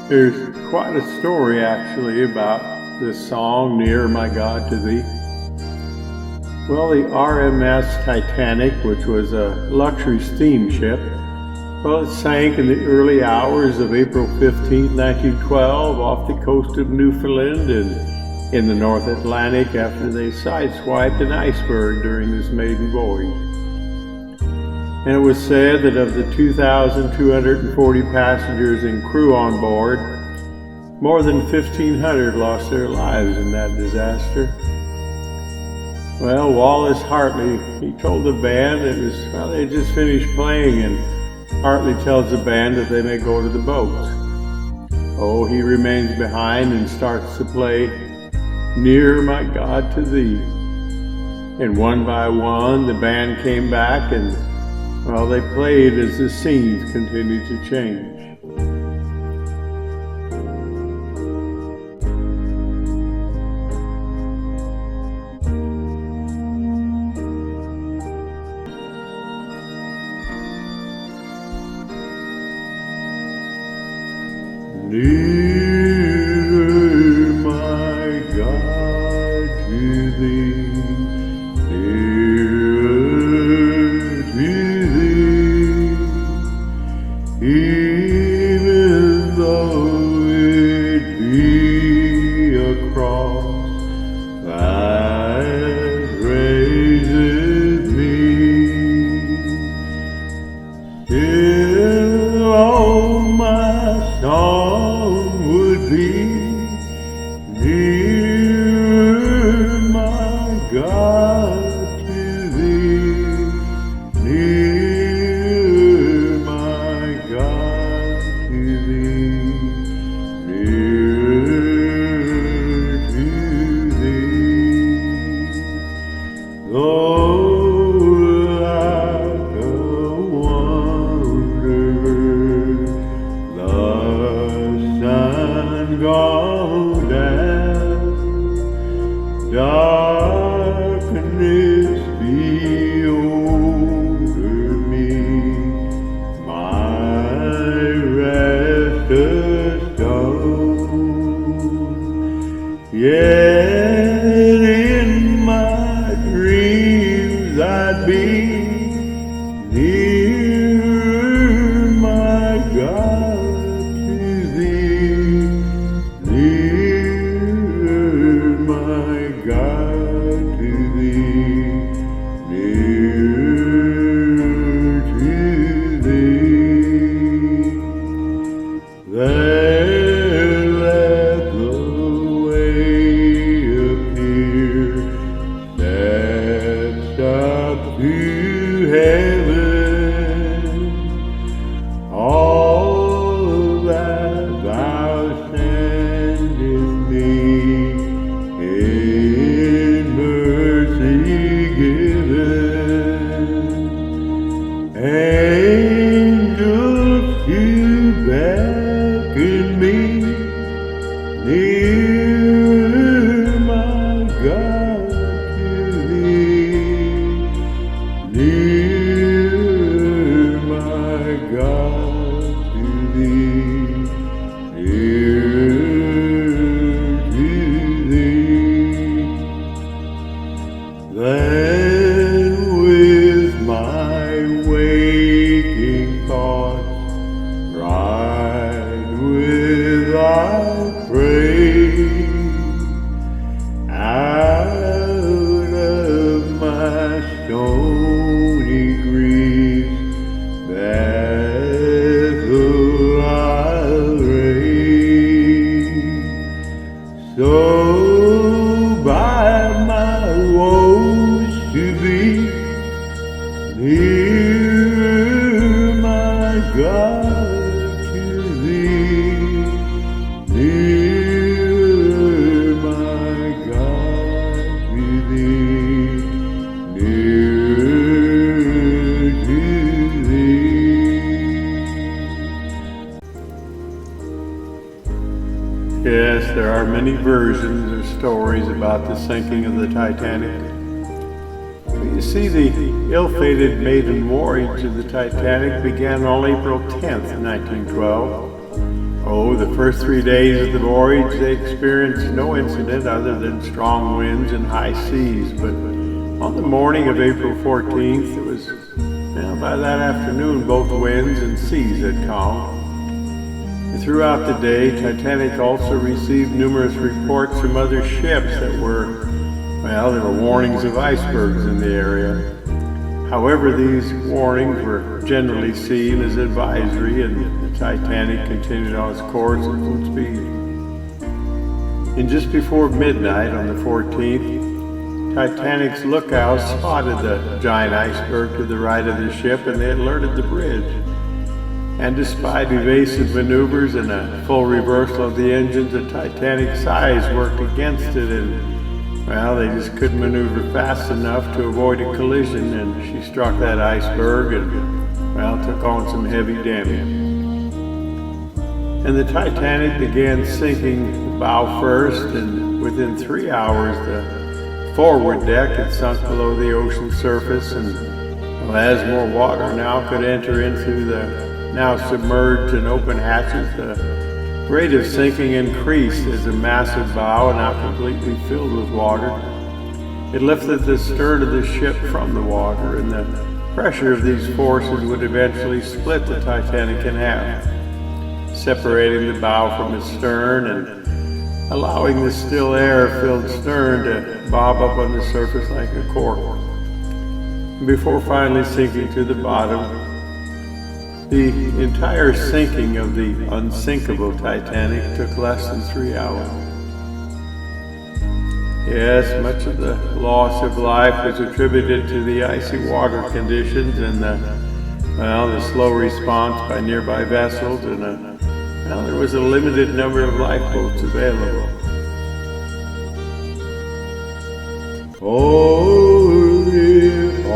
There's quite a story actually about this song, Near My God to Thee. Well, the RMS Titanic, which was a luxury steamship, well, it sank in the early hours of April 15, 1912, off the coast of Newfoundland and in the North Atlantic after they sideswiped an iceberg during this maiden voyage. And it was said that of the 2,240 passengers and crew on board, more than 1,500 lost their lives in that disaster. Well, Wallace Hartley, he told the band they had just finished playing, and Hartley tells the band that they may go to the boats. Oh, he remains behind and starts to play Near My God to Thee. And one by one, the band came back and well, they played as the scenes continued to change. Near my God to Thee, even though it be a cross that raises me, still all my song would be near my God to Thee, near my God to Thee, near to Thee. Though like a wanderer, the sun gone down, darkness be over me, my rest a stone. Yet in my dreams I'd be near my God to Thee, near my God to Thee, near to Thee. There let the way appear, steps up to heaven. All that Thou sendest me in mercy given, angels to beckon me near my God to Thee, near my God to Thee, near to Thee. Then with my waking thoughts right without praise, out of my stony grief, Bethel I'll raise. So by my woes to Thee, near my God to Thee, near my God to Thee, near to Thee. Yes, there are many versions or stories about the sinking of the Titanic. You see, the ill-fated maiden voyage of the Titanic began on April 10th, 1912. Oh, the first 3 days of the voyage, they experienced no incident other than strong winds and high seas. But on the morning of April 14th, it was, by that afternoon, both winds and seas had calmed. And throughout the day, Titanic also received numerous reports from other ships that were, there were warnings of icebergs in the area. However, these warnings were generally seen as advisory, and the Titanic continued on its course at full speed. And just before midnight on the 14th, Titanic's lookouts spotted the giant iceberg to the right of the ship, and they alerted the bridge. And despite evasive maneuvers and a full reversal of the engines, the Titanic's size worked against it, and they just couldn't maneuver fast enough to avoid a collision, and she struck that iceberg and, took on some heavy damage. And the Titanic began sinking the bow first, and within 3 hours, the forward deck had sunk below the ocean surface, and as more water now could enter into the now submerged and open hatches, the rate of sinking increased as the massive bow, now completely filled with water, it lifted the stern of the ship from the water, and the pressure of these forces would eventually split the Titanic in half, separating the bow from its stern and allowing the still air-filled stern to bob up on the surface like a cork. Before finally sinking to the bottom, the entire sinking of the unsinkable Titanic took less than 3 hours. Yes, much of the loss of life was attributed to the icy water conditions and the slow response by nearby vessels, and there was a limited number of lifeboats available. Oh, if